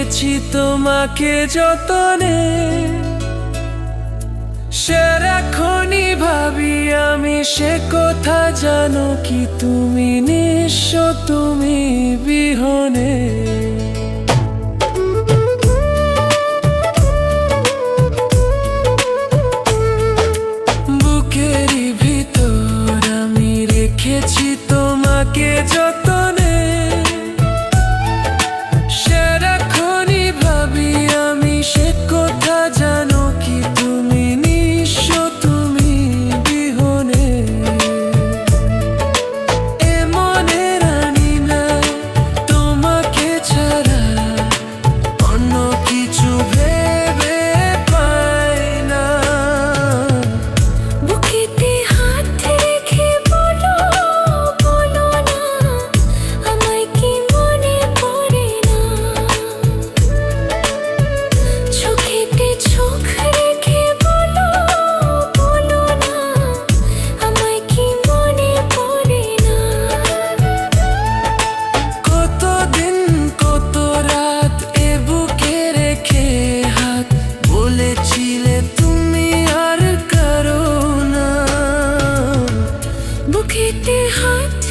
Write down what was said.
রেখেছি তোমাকে যতনে, সারাক্ষণই ভাবি আমি সে কথা জানো কি তুমি নিঃস্ব, তুমি বিহনে। বুকেরই ভিতর আমি রেখেছি তোমাকে যতনে, সারাক্ষণই ভাবি আমি সে কথা জানো কি তুমি নিঃস্ব, তুমি বিহনে। এ মনে রানি না তোমাকে ছাড়া অন্য কিছু ভেবে পাই না। বুকেতে হাত রেখে বলো, বলো না আমায় কি মনে পড়ে না। চোখেতে চোখ রেখে বলো, বলো না আমায় কি মনে পড়ে না। কতদিন কত রাত এ বুকে রেখে হাত বলেছিলে তুমি আর কারো না। বুকেতে হাত